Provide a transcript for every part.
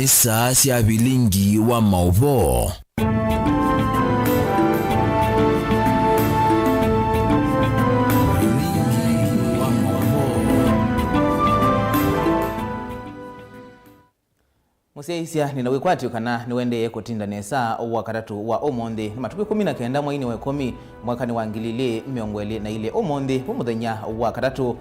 saa cia Vilingi wa Mauvoo. Museisia ninawikwatyo kana niwende kutinda nesa wakatatu wa omonde ni matuku 19 mwaini wa 10 mwakani wa ngilile miongweli na ile omonde muthenya wakatatu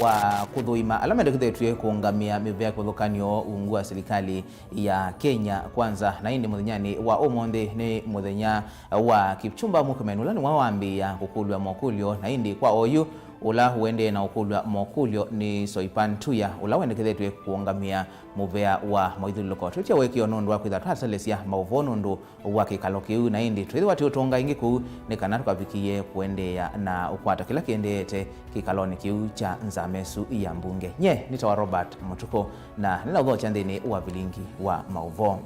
wa kuthuima alamende kithetwe kuungamia mivya kuthukanyo ungu wa serikali ya Kenya kwanza na indi muthenyani wa omonde ni muthenya wa Kipchumba Murkomen ulani wawambia kukulwa mokulyo na indi kwa oyu ula huende na ukulwa mokulyo ni Soipan Tuya ula wende kithetwe kuungamia muvea wa moithuloko tutia weki onondu wa kwitha Salesia Mauvoo nundu wa kikalo kiu na indi twithi wati utonga ingi ku ni kana tukavikie kuendea na ukwata kila kiendete kikaloni kiu cha nzamesu ya mbunge nye nitawa Robert MUTUKU na nina udho chandini wa Vilingi wa Mauvoo.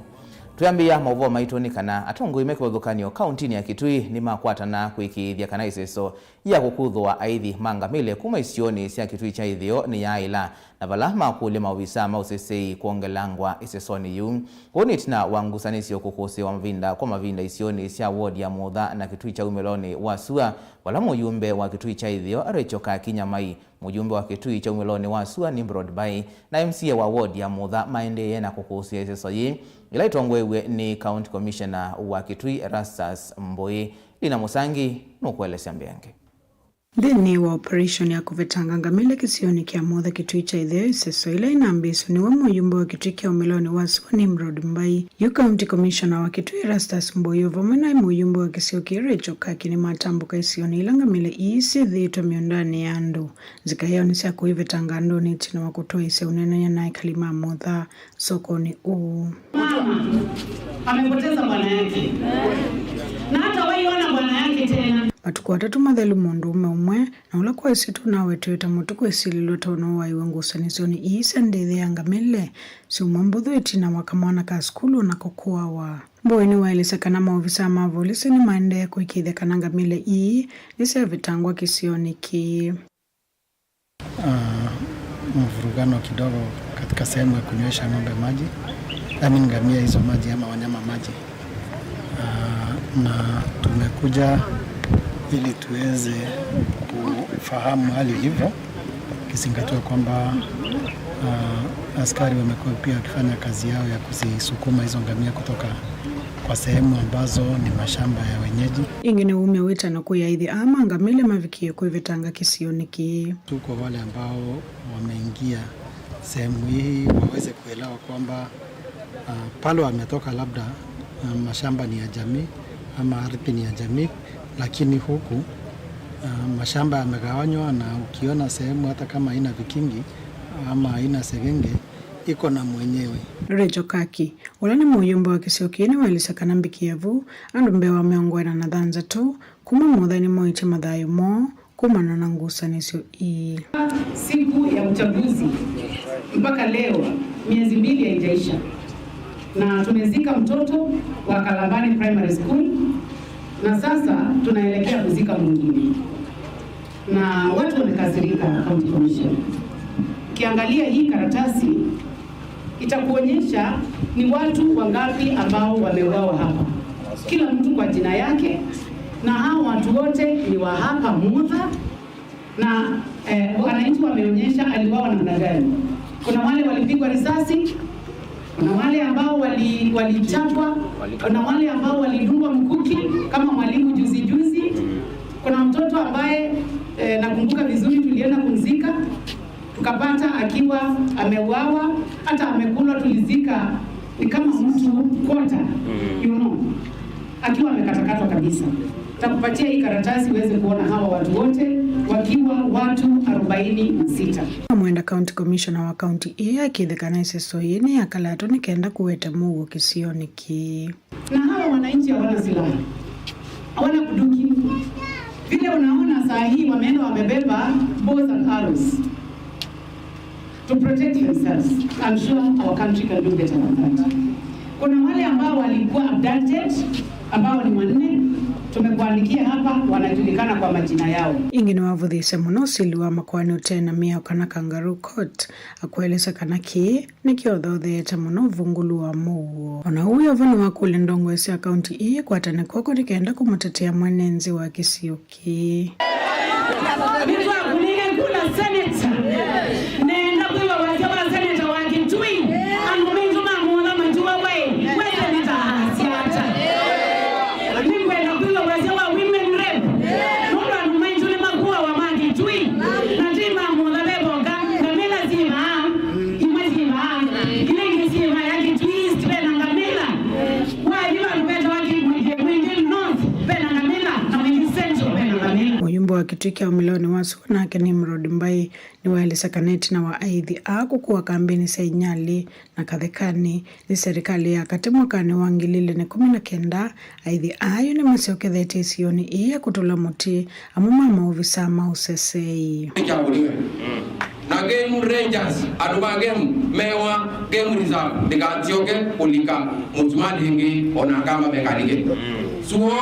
Tuyambia Mauvoo maitoni kana atongo imeke udhukanyo kauntini ya Kitui ni makwata na kuikithia kana iseso ya kukuthwa aithi mangamile kuma isioni sia Kitui cha ithio ni ya ila na valama kule mawisa mausesei kuongelangwa isesoni yu kunitina wangusanisi okukuse wa mvinda kwa mavinda isioni sia ward ya Mudha na Kitui cha umeloni wa Sua wala muyumbe wa Kitui cha ithio arechoka Kinyamai mujumbe wa Kitui cha umeloni wa Sua ni Broadby na MCA wa ward ya Mudha maendeye na kukusia iseso yi ila itongwewe ni County Commissioner wa Kitui Erastus Mboi Lina Musangi nukuelesea mbiange. Thini wa operation ya kuvetanga ngamile kisioni kia Mudha Kitui cha ithio iseso ila inambiso ni wa muyumbe wa Kitui kia umeloni wa Sua ni Broadby yu County Commissioner wa Kitui Erastus Mboi uvomena muyumbe wa kisio kirechoka kini matambuka isioni ila ngamile isi dhito miondani ya andu zikaheo nisia kuivetanga andu ni tina wa kutoa isi unenanya na ikalima Mudha sokoni uu mama amepoteza bwana yake na hata waiona bwana yake tena matuku watatu mathelu mundu umwe na ula kwa isitu na wetueta mutuku esililo tono wa iwengusanisioni iisa ndithi ya ngamile si umambuthu etina wakamwana ka skulu na kokua wa Mboi ni waelisa kana maofisa mavolisi ni maende kuikithia kana ngamile ii nisi ya vitangwa kisioni ki mvurugano kidogo katika sehemu ya kunywesha ng'ombe maji ngamia hizo maji ama wanyama maji na tumekuja ili tuweze kufahamu hali hivyo kisingatiwa kwamba askari wamekuwa pia wakifanya kazi yao ya kuzisukuma hizo ngamia kutoka kwa sehemu ambazo ni mashamba ya wenyeji. Ingine ume wita na kuyaithi ama ngamile mavikie kuivitanga kisioni ki. Tuko wale ambao wameingia sehemu hii waweze kuelewa kwamba pale wametoka labda mashamba ni ya jamii ama ardhi ni ya jamii, lakini huku mashamba yamegawanywa na ukiona sehemu hata kama haina vikingi ama haina segenge iko na mwenyewe. Rejo Kaki, ulani muyumbe wa kisio kieni waelisa kanambi Kievu, andu mbewa meongwena na dhanza tu, kuma Mudha moiche madhayo mo, kuma nanangusa nisio ii. Siku ya uchaguzi, mpaka leo, miezi 2 haijaisha. Na tumezika mtoto wa Kalambani Primary School, na sasa tunaelekea kuzika mwingine. Na watu wamekasirika County Commission. Kiangalia hii karatasi, itakuonyesha ni watu wangapi ambao wameuawa hapa. Kila mtu kwa jina yake, na hao watu wote ni wa hapa Mudha, na wananchi wameonyesha aliuawa namna gani. Kuna wale walipigwa risasi, kuna wale ambao walichapwa, kuna wale ambao walidungwa mkuki kama mwalimu juzi. Kuna mtoto ambaye nakumbuka vizuri tulienda kumzika, tukapata akiwa ameuawa, hata amekulwa, tulizika ni kama mtu kota, akiwa amekatakatwa kabisa. Takupatia hii karatasi uweze kuona hawa watu wote wakiwa watu 46. Mwenda County Commissioner wa County hii akithekana iseso yini ya kalato ni kenda kuwete Mugo kisioni ki. Na hawa wananchi hawana silaha, hawana kuduki. Vile unaona saa hii wameenda wamebeba bows and arrows to protect themselves. I'm sure our country can do better than that. Kuna wale ambao walikuwa abducted, ambao ni wanne, tumekuandikia hapa, wanajulikana kwa majina yao. Ingine wavuthise muno siliwa makwani utena mia kana Kangaroo Court akweleza kana ki nikiothothete muno vungulu wa Mauvoo. Ona huyo vani wa kule Ndongwesi akaunti hii kwatane koko nikaenda kumutetea mwenenzi wa Kisioki. Wa Kitui wa milioni wasu nake ni Mrod Mbai ni waeleza kaneti na wa aidhi kukuwa kambini sa inyali na kathekani ni serikali ya kati mwakani wa 2019 aidhi ayo ni maseokethete isioni iya kutula muti amuma mauvisa mausesei na game rangers aduba game mewa game reserve digatioke ulika mutumadi hingi onakama bekalike suo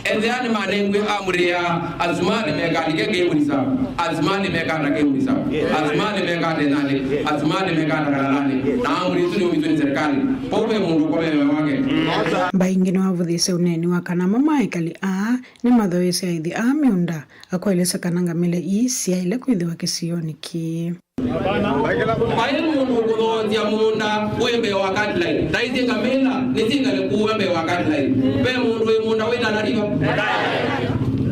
Ezani manengwe amria azmani mekalike game reserve azmani mekana game reserve azmani mekana nani azmani mekana kanani na amri tuni mituni serikali pope mundu kwa mewe wake baingine wavuthise uneni wa kana mama ikali ni mathoese aithi miunda akweleza kananga mile isia ile kwithiwa Kisioni ki Bayi mundu kuthontia munda wembe wa guideline taithi ngamela nisingale kuwembe wa guideline pe mundu munda wita nariba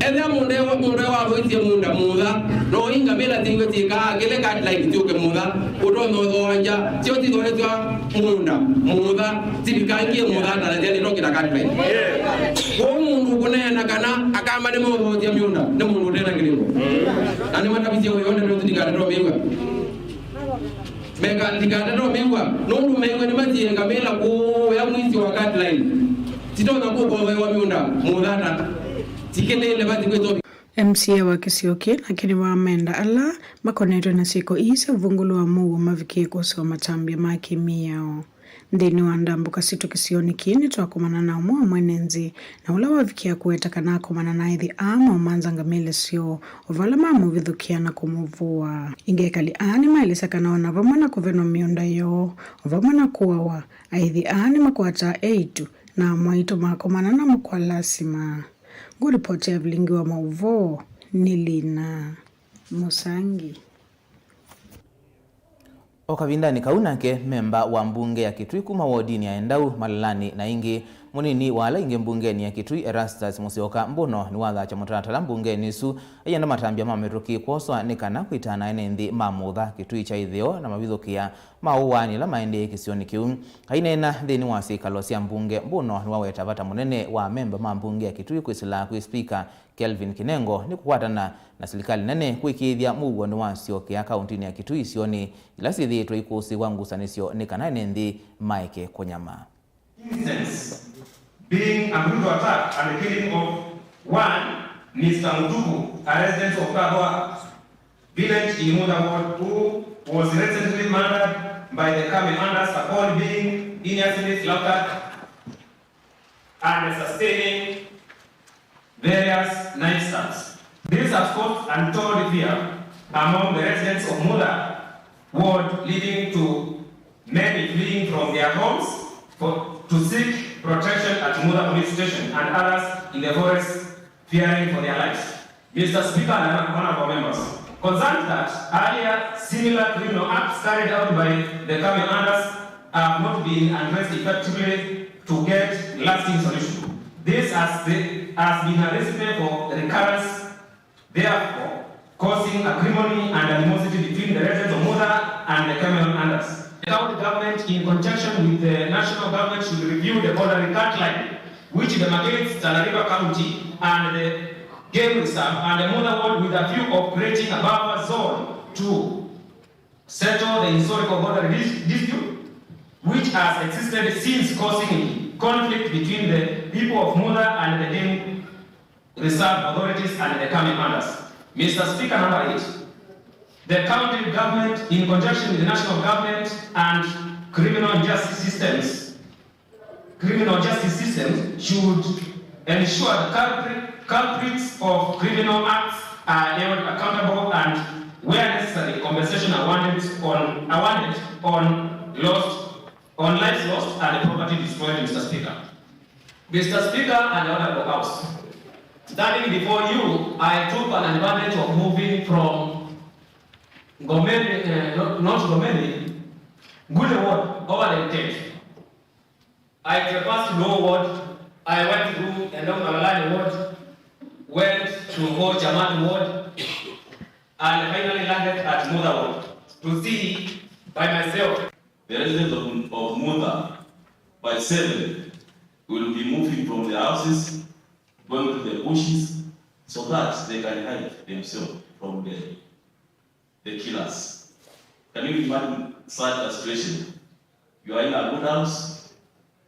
Ede munde wa voice munda muda no inga mela tingo tika kele guideline tioke muda utono doanja tio tiko etwa muda tibikangie muda na ndele no kila guideline ko mundu kunena kana akama ne mo voice munda ne mundu tena kilingo ani matabizi yone ndo tika ndo miwa mega tika ndo miwa no ndo miwa ni maji ngamela ko ya mwisi wa guideline titona ko kwa wa muda na MCA wa Kisioki lakini waamenda ala makoneto na siko isa vungulu wa Mauvoo mavikie kuso matambia makimiao ndini wa ndambu kasito Kisioni kini tuwakumana na umua mwenenzi na ula wavikia kuweta kanako mananaithi umanza ngamile sio uvala mamu vidhukia na kumuvua ingekali maelisa kanaona vamana kuveno miunda yo vamana kuwawa aithi makuata 8 na mwaito makomana na mkwa lasima. Ripoti ya Vilingi wa Mauvoo Nilina Musangi. Okavinda ni kaunake memba wa mbunge ya Kitui kuma wodini ya Endau Malalani na ingi munini wala inge mbunge ni ya Kitui Erastus Musioka mbono ni watha cha mutatala mbunge nisu ayenda matambia mameruki kwoswa nikana kuitana enendi mamutha Kitui cha ithio na mavithukia mauwani la maende Kisioni kiu hainena thini wasikalo cia mbunge mbono ni waweta vata munene wa memba ma mbunge ya Kitui kwisila kwi speaker Kelvin Kinengo ni kukwatana na serikali nene kwikithia Mauvoo ni wasiokia kauntini ya Kitui sioni ila sithitwe ikusi wangusanisio nikana enendi Maike Konyama. Being a brutal attack and the killing of one Mr. MUTUKU, a resident of Kahoa village in Ward, who was recently murdered by the commanders upon being innocently slaughtered and sustaining various knife stabs. This has caused untold fear among the residents of Ward, leading to many fleeing from their homes to seek protection at Mauvoo police station and others in the forest fearing for their lives. Mr. Speaker and one of our members, concerned that earlier similar criminal acts carried out by the commanders have not been addressed effectively to get lasting solution. This has been a recipe for recurrence, therefore causing acrimony and animosity between the residents of Mauvoo and the commanders. The county government, in conjunction with the national government, should review the boundary cut line which demarcates Tana River County and the game reserve and the Mauvoo with a view of creating a buffer zone to settle the historical boundary dispute which has existed since, causing conflict between the people of Mauvoo and the game reserve authorities and the commanders. Mr. Speaker, number 8. The county government, in conjunction with the national government and criminal justice systems should ensure culprits of criminal acts are held accountable, and where necessary, compensation awarded on lives lost and property destroyed, Mr. Speaker. Mr. Speaker and the Honorable House, standing before you, I took an advantage of moving from Gomeli, not Gomeli, Good Ward over the intent. I traversed Low Ward, I went through the Malani Ward, went to Ho Chamat Ward, and finally landed at Mutha Ward to see by myself. The residents of Mutha by 7 will be moving from their houses, going to the bushes, so that they can hide themselves from the killers. Can you imagine such a situation? You are in a good house,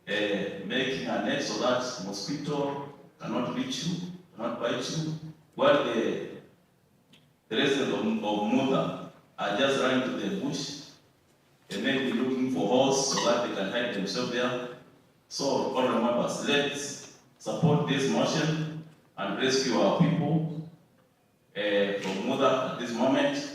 making a net so that mosquito cannot reach you, cannot bite you, while the residents of Mutha are just running to the bush and maybe looking for holes so that they can hide themselves there. So, all members, let's support this motion and rescue our people from Mutha at this moment.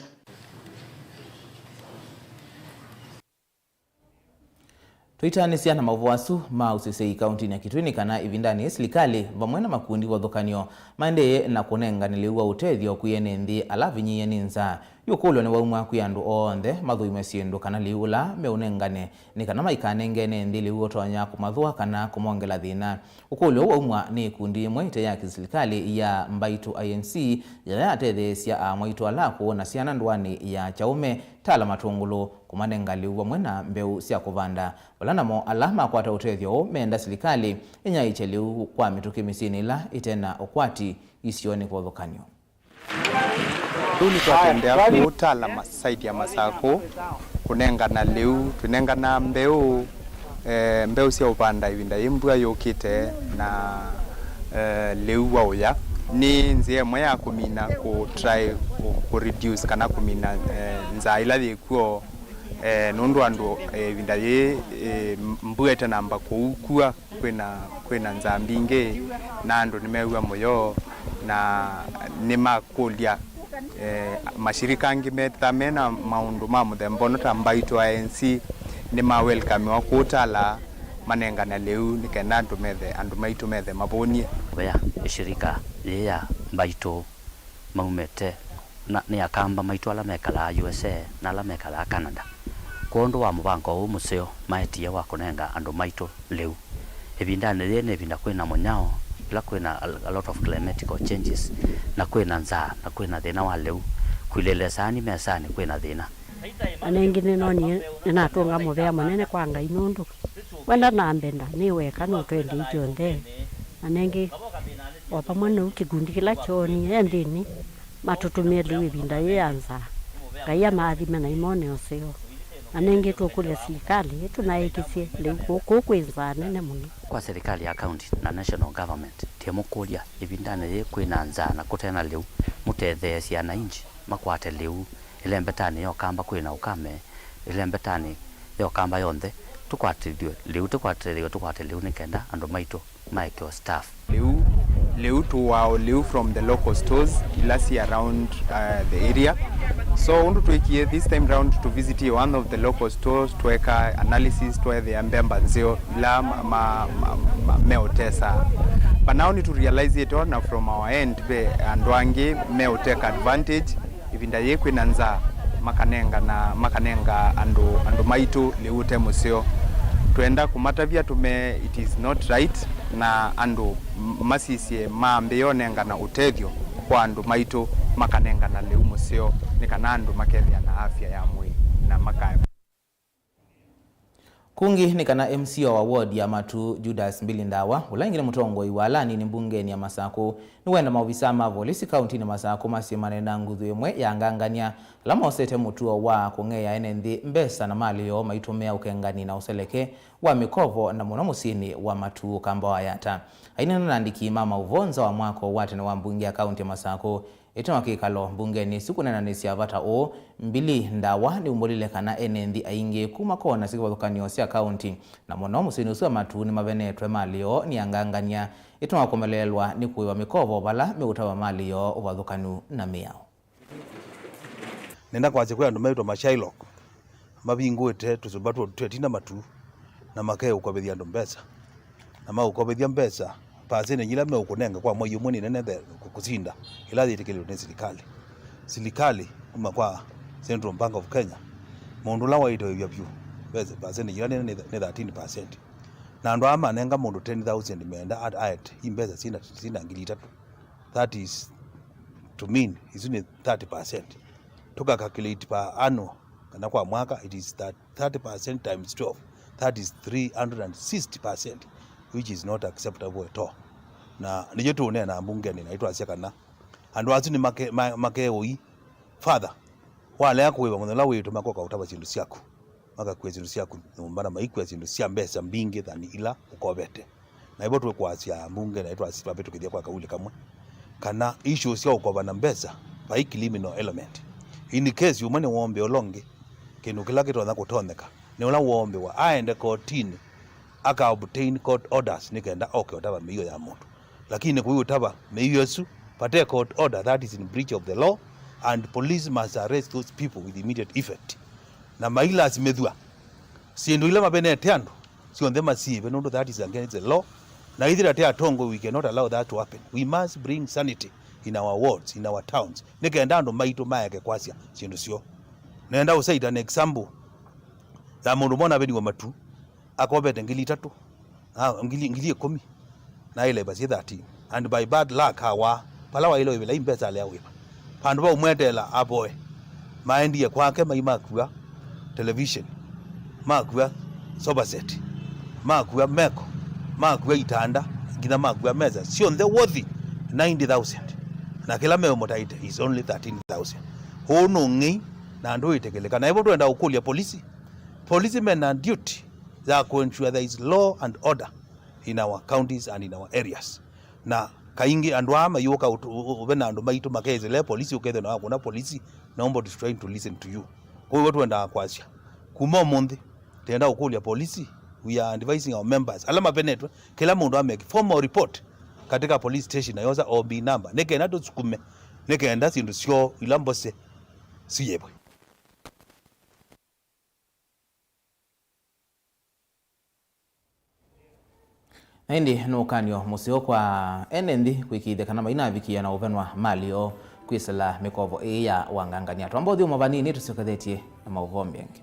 Twitanisia na Mauvoo asu mausisei kaunti ya Kitui kana ivindani serikali vamwe na makundi wathukanio maendeye na kunenganiliwa utethio kuyene nthi alavinyi yeninza yukulwa ni waumwa kuyandu onthe mathuime sindu kana liula meunengane ni kana maikanengene nthi liutonya kumathua kana kumongela thina ukulwa waumwa ni kundi imwe ite ya serikali ya Mbaitu INC ya atethesia amwaitu alaku na ciana ndwani ya Chaume tala matungulu kumanengaliwa mwena mbeu cia kuvanda walanamo alama kwata utethio menda serikali inya icheliu kwa mituki misini la itena okwati isioni kwa thukanio. Tuli twatendea kuutala masaidi ya masako kunengana liu tunengana mbeu cia upanda ivinda imbua yukite na liu wauya ni nzie mwe ya kumina ku try ku reduce kana kumina nza ila thikuo nundu andu ivinda ye mbuete namba kuukua kwina nza mbingi na andu nimeua moyo na nimakulia mashirika angi metamena maundu ma muthembono ta Mbaitu INC nima welcome wa kutala manengana leu nikena andu maitu methe mabonie ya shirika ya Mbaitu maumete na ni akamba maitu ala mekala USA na ala mekala Canada kondo wa mubango umuseo maetie wa kunenga andu maitu leu ebindane yene binda kwena monyao ila kwena a lot of climatic changes na kwena nza na kwena thina wa leu kwilelesani mesani kwena thina anengine noni na tunga mubea manene kwanga inundu wenda na mbenda ni weka no twende ijonde anengi opamwe ukigundi kila choni endini matutumie liwi binda yanza kaya maadhime na imone oseo anengi tukule serikali tunaikisie leo kukwenza nene muno kwa serikali ya county na national government tiemukulia ibindane ye kwinanza na kutena leo mutethesia na inji makwate leo ile mbetani yo kamba kwina ukame ile mbetani yo kamba yonthe tukwatithio leo tukwate leo nikenda andu maitu maikyo staff leu to wow leu from the local stores ilasi around the area. So undu tuikie this time round to visit one of the local stores tuweka analysis tuwe the ambemba nzio la meotesa. But now need to realize it all now from our end be andwangi meoteka advantage ivinda yekwe nanza makanenga andu maitu leute museo tuenda kumatavia tume it is not right na andu masisie maambe yonenga na utethio kwa andu maitu makanenga na leu museo nikana andu makethia na afya ya mwili na makaya kungi nikana MCO wa ward ya Matu Judas Mbilindawa ulangire mutongo iwalani ni mbungeni ya Masako ni wenda maofisa ma polisi county ni Masako masimane na nguthu imwe ya ngangania lama osete mutuo wa kungea enenthi mbesa na mali yo maitumea ukengani na useleke wa mikovo na muno musini wa Matu kamba wa yata aina nandiki mama uvonza wa mwako wate na wambungi ya county ya Masako ito kikalo bungeni siku nenanisya vata o mbili ndawa ni umbolile kana enendi aingi kuma kona sikivathukanio sya kaunti na muno musini usiwa matuni mavenetwe malio ni angangania ito wakomelelwa ni kuiwa mikovo vala miutawa malio uvathukanu na miao. Nenda kwa chekwe andu maitwa mashailok mabinguite tusubatu twetina matu na makeo ukobethia andu mbesa na maukobethia mbesa pasene nyila me ukunenga kwa moyo muni nene kukusinda ila thitikilio ni silikali kuma kwa Central Bank of Kenya mundu la waito bya byu bese pasene nyila nene 13% na ndo ama nenga mundu 10,000 menda at imbesa sina ngili 3. That is to mean is only 30%. Toka calculate per annual kana kwa mwaka it is that 30% times 12, that is 360%, which is not acceptable at all. Na nijo tuone na bungeni naitwa asia kana andu azu ni make oi father wale yako wewe mwana wetu makoka utaba chindu syako maka kwe chindu syako mbana maikwe chindu sya mbesa mbingi thani ila ukobete na ibo tuwe kwa asia bunge naitwa asia betu kidia kwa kauli kamwe kana issue sya ukobana mbesa by criminal element. In case you money wombe olonge kinu kila kitu anza kutondeka ni ula wombe wa aende kotini aka obtain court orders nikaenda okay utaba miyo ya mtu lakini kuyu utaba miyo yesu pate court order that is in breach of the law and police must arrest those people with immediate effect na maila simedhua siendo ile mabene teando sio ndema sive no that is against the law na idira tea tongo we cannot allow that to happen. We must bring sanity in our wards, in our towns. Nikaenda ndo maito mayake kwasia chindu sio nenda usaida an example za mundu mona beni wa matu akobete ngili 3 ngili 10 na ile basi 30 and by bad luck hawa palawa ile ile imbeza le awe pandu ba umwetela aboy maendi ya kwake maimakua television makua soba set makua meko makua itanda ngina makua meza sio the worthy 90,000 na kila meo motaite is only 13,000 hono ngi na ndo itekeleka na hivyo tuenda ukulia police men on duty za ku ensure there is law and order in our counties and in our areas na kaingi andwama yoka ubena ando maitu makeze le police ukethe na kuna police naomba to trying to listen to you kwa hivyo tuenda kwasha kuma monde tenda ukulia police we are advising our members alama penetwe kila mundu ameke formal report katika police station na yoza OB number neke nato tsukume neke enda sindu sio ilambose siyebwe. Hindi nukanyo musio kwa enendi kwikithe kana maina vikia na uvenwa malio kwisela mikovo ya wangangania twambothi umavanini tusiokathetie na Mauvoo mengi.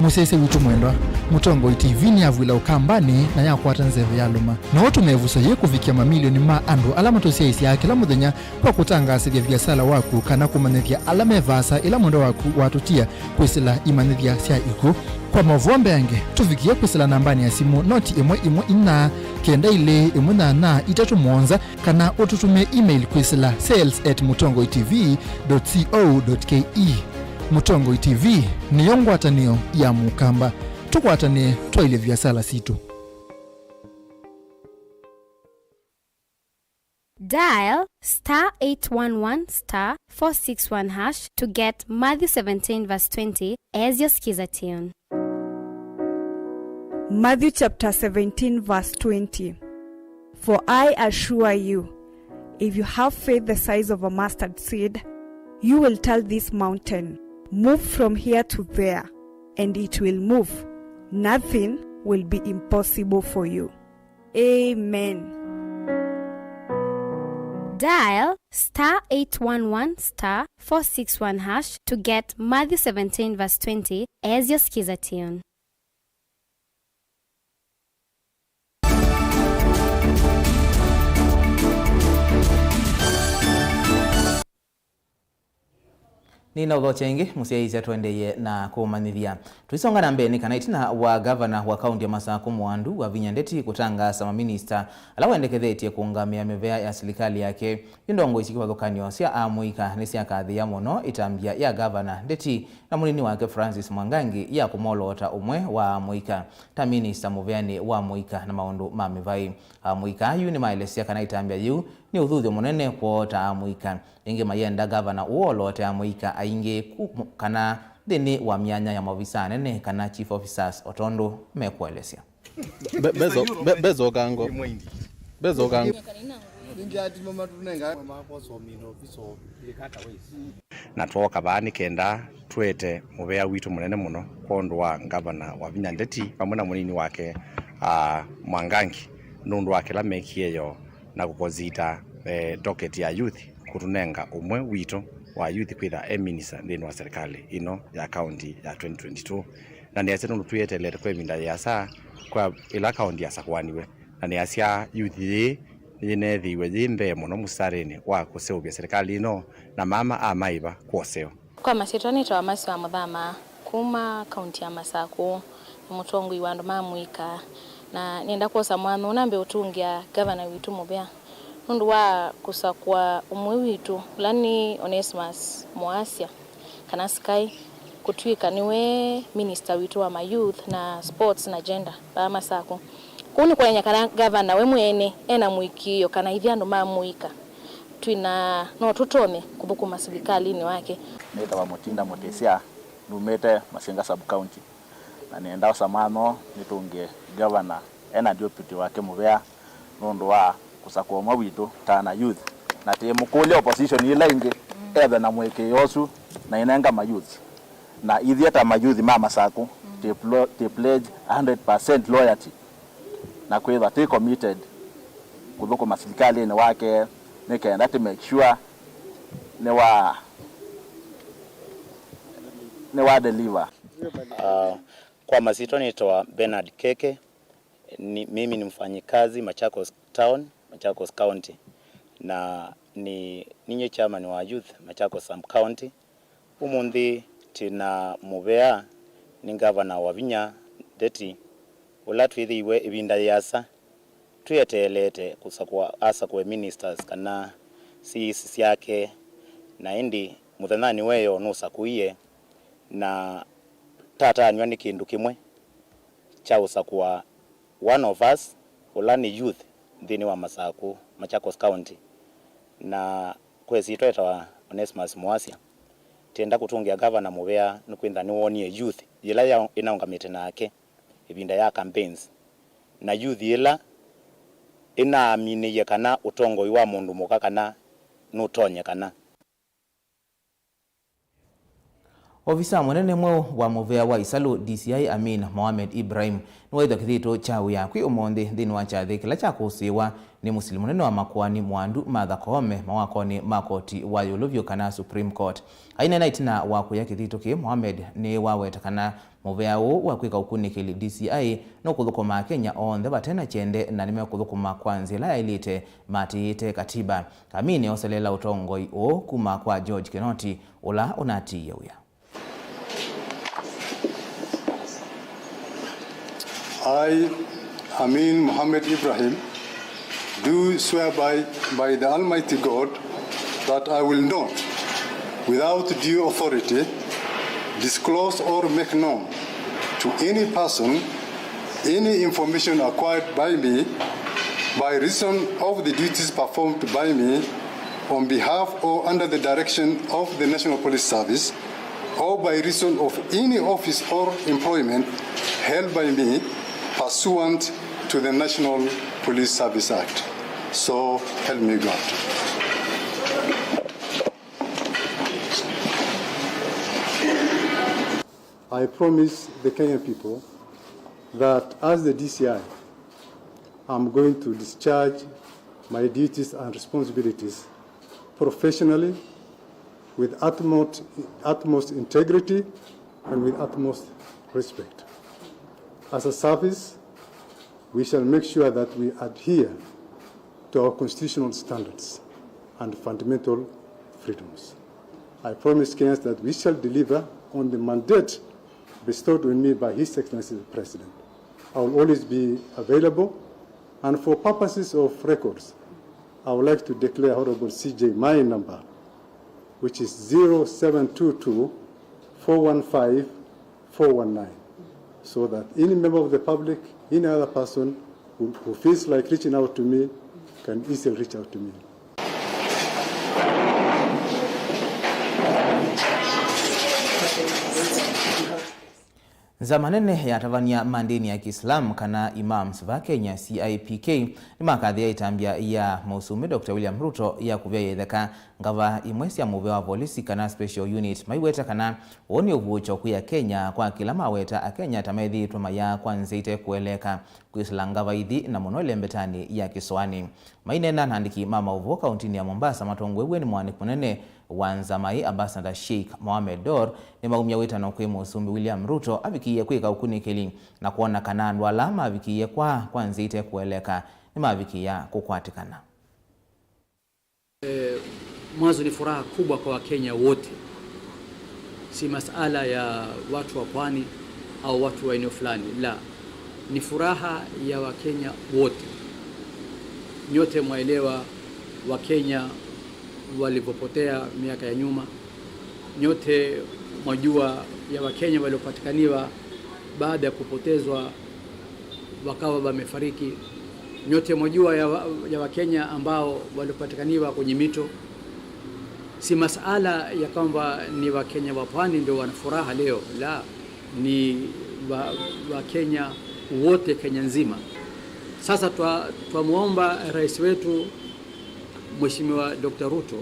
Musese witu mwendwa Mutongo TV ni avwila ukambani na yakwata nzeve ya luma na watu mevusa ye kufikia mamilioni ma andu alama tosia isi ya kila muthenya kwa kutangasithia biasala waku kana kumanithia alame vasa ila mwendo waku watutia kwisila imanithia sia iku kwa Mauvoo mbenge tufikie kwisila nambani ya simu noti imwe ina kenda ile imwe na itatu monza kana ututume email kwisila sales@mutongotv.co.ke. Mutongo TV ni yongwatanio ya mukamba tukwatane twaile biasala situ. Dial *811*461# to get Matthew 17:20 as your skiza tune. Matthew chapter 17:20. For I assure you, if you have faith the size of a mustard seed, you will tell this mountain, move from here to there, and it will move. Nothing will be impossible for you. Amen. Dial *811*461# to get Matthew 17:20 as your skiza tune. Nina udhochengi musiaizia tuendeye na kumanithia. Tuisonga na mbeni kana itina wa governor wa kaunti ya Masaku Mwandu wa Vinyandeti kutanga sama minister ala wendekethetie kuungamia mivea ya serikali yake indongo isikiwa thukanio cia amuika ni cia kathi ya muno itambia ya governor Ndeti na munini wake Francis Mwangangi ya kumolota umwe wa amuika ta minister muveani wa amuika na maundu ma mivai amuika yu ni maelesia kana itambia yu ni uthuthio munene kuota amuika ingi mayenda governor uolote amuika aingi kana thini wa mianya ya maofisa nene kana chief officers otondo mekuelesia bezo gango na twoka bani kenda twete mubea witu munene muno kondo wa governor wa Vinyandeti pamwe na munini wake Mwangangi nundu wake la mekieyo na kukozita docket ya youth kutunenga umwe witu wa youth kwitha minister ndini wa serikali ino ya county ya 2022 na ni asenu tuyetelete kwa minda ya saa kwa ila county ya sakwaniwe na ni asia youth yine thiwe yimbe muno musareni wa kuseubia serikali ino na mama amaiba kwoseo kwa masitoni to amasi wa muthama kuma county ya Masaku mutongo iwandu mamuika na nienda kosa mwana unambe utungia governor witu mubea nundu wa kusakwa umwe witu lani Onesmus Moasia kana sky kutwika niwe minister witu wa youth na sports na gender ba Masaku kuni kwenya kana governor we mwene ena muikio kana ithiandu mamuika twina no tutome kubuku maserikali ni wake neta wa mutinda motesia numete Masinga sub county na nienda samano nitunge governor ena deputy wake mubea nundu wa kusakwa umwe witu tana youth na timu kule opposition ile ingi ebe na mweke yosu na inenga mayouth na ithieta mayouth ma Masaku they pledge 100% loyalty na kwetha they committed kuthuko maserikali ni wake nikaenda to make sure ne wa deliver. Kwa masito nitoa Bernard Keke mimi ni mfanyikazi Machakos Town, Machakos County na ninyo chairman wa youth Machakos Sub County. Umundi tina mubea ni governor wa Vinyandeti ula twithiwe ibinda yasa tuyetelete kusakwa asa kwa ministers kana CEC yake na indi muthanani weyo nusakuiye na tata anywa ni kindu kimwe cha usakwa one of us ulani youth ndini wa Masaku Machakos County na kwezi tweta wa Onesmus Moasia tenda kutungia governor mubea nukwinda ni wonie youth ila inaungamite nake ibinda ya campaigns na youth ila ina aminiye kana utongo wa mundu muka kana nutonye kana Ofisa mwenene mwe wa muvea wa Isalu DCI Amin Mohamed Ibrahim niwaitha kithito chau ya kwi umonde thini wa chathi kila cha kusiwa ni musilimu munene wa makwani Mwandu Martha Koome mawakoni makoti wa Yuluvyo kana Supreme Court aina na itina wa kuya kithito ki Mohamed ni waweta kana muvea wa kwika ukunikili DCI no kuthukuma Kenya onthe batena chende na nime kuthukuma kwanzila ya ilite matiite katiba Amini oselela utongoi o kuma kwa George Kinoti ula unatiye uya. I, Amin Mohamed Ibrahim, do swear by the Almighty God that I will not, without due authority, disclose or make known to any person any information acquired by me by reason of the duties performed by me on behalf or under the direction of the National Police Service or by reason of any office or employment held by me pursuant to the National Police Service Act. So help me God. I promise the Kenyan people that as the DCI, I'm going to discharge my duties and responsibilities professionally with utmost integrity and with utmost respect. As a service, we shall make sure that we adhere to our constitutional standards and fundamental freedoms. I promise Kenyans that we shall deliver on the mandate bestowed on me by His Excellency the President. I will always be available, and for purposes of records, I would like to declare Honorable CJ my number, which is 0722-415-419, so that any member of the public, any other person who feels like reaching out to me can easily reach out to me. Zamanene ya tavania mandini ya Kiislamu kana imams va Kenya CIPK ni makathia itambia ya Mausumi Dr. William Ruto ya kuvya yetheka ngava imwesi ya Mauvoo wa polisi kana special unit maiweta kana woni uvucho kuya Kenya kwa kila maweta a Kenya tamethi tuma ya kwanzite kueleka kuisla ngava ithi na muno lembetani ya Kiswani mainena nandiki Mauvoo kaunti ya Mombasa matongwewe ni mwani kunene wanzamai ambassador Sheikh Mohamed Dor ni maumia wetano kwe Mausumi William Ruto avikiye kwika ukunikili na kuona kanandu alama avikiye kwa kwanzite kueleka ni mavikiya kukwatikana. Mwanzo ni furaha kubwa kwa Wakenya wote, si masala ya watu wa pwani au watu wa eneo fulani, la, ni furaha ya Wakenya wote. Nyote mwaelewa Wakenya walipopotea miaka ya nyuma, nyote mwajua ya Wakenya waliopatikaniwa baada ya kupotezwa wakawa wamefariki, nyote mwajua ya Wakenya ambao waliopatikaniwa kwenye mito. Si masala ya kwamba ni Wakenya wa pwani ndio wana furaha leo, la, ni Wakenya wote, Kenya nzima. Sasa twamuomba rais wetu Mheshimiwa Dr. Ruto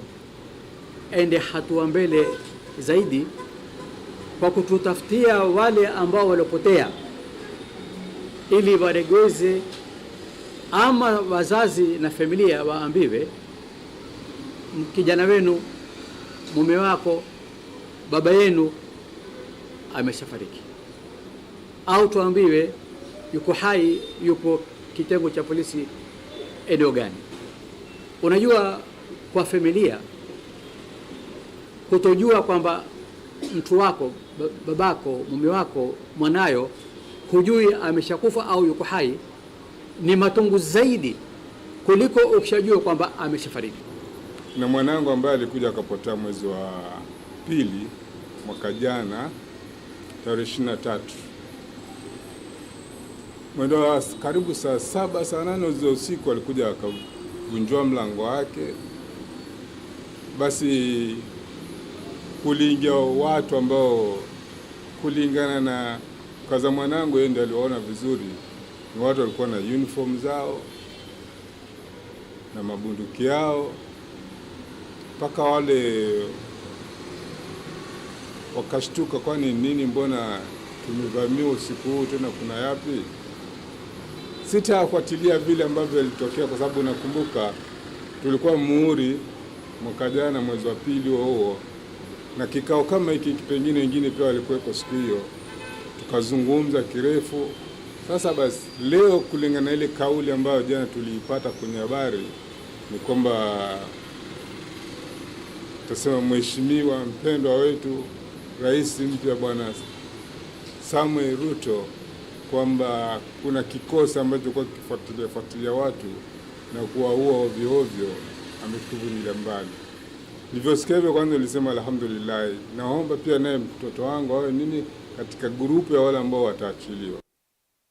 ende hatua mbele zaidi kwa kututafutia wale ambao walopotea, ili waregeze, ama wazazi na familia waambiwe kijana wenu, mume wako, baba yenu ameshafariki, au tuambiwe yuko hai, yupo kitengo cha polisi eneo gani. Unajua, kwa familia kutojua kwamba mtu wako, babako, mume wako, mwanayo, hujui ameshakufa au yuko hai, ni matungu zaidi kuliko ukishajua kwamba ameshafariki. Na mwanangu ambaye alikuja akapotea mwezi wa pili mwaka jana tarehe 23, mwendo karibu saa 7 saa 8 za usiku alikuja akavunjwa mlango wake. Basi kuliingia watu ambao kulingana na kaza mwanangu yeye ndiye aliona vizuri, ni watu walikuwa na uniform zao na mabunduki yao, mpaka wale wakashtuka, kwani nini, mbona tumevamiwa usiku huu tena, kuna yapi? Sitafuatilia vile ambavyo ilitokea, kwa sababu nakumbuka tulikuwa Muhuri mwaka jana mwezi wa pili huo, na kikao kama hiki pengine wengine pia walikuwa siku hiyo, tukazungumza kirefu. Sasa basi leo kulingana ile kauli ambayo jana tuliipata kwenye habari ni kwamba tuseme mheshimiwa mpendwa wetu rais mpya Bwana Samuel Ruto, kwamba kuna kikosi ambacho kwa kifuatilia watu na kuwaua ovyo ovyo, ametuvulia mbali. Nilivyosikia hivyo kwanza nilisema alhamdulillah. Naomba pia naye mtoto wangu awe nini katika grupu ya wale ambao wataachiliwa.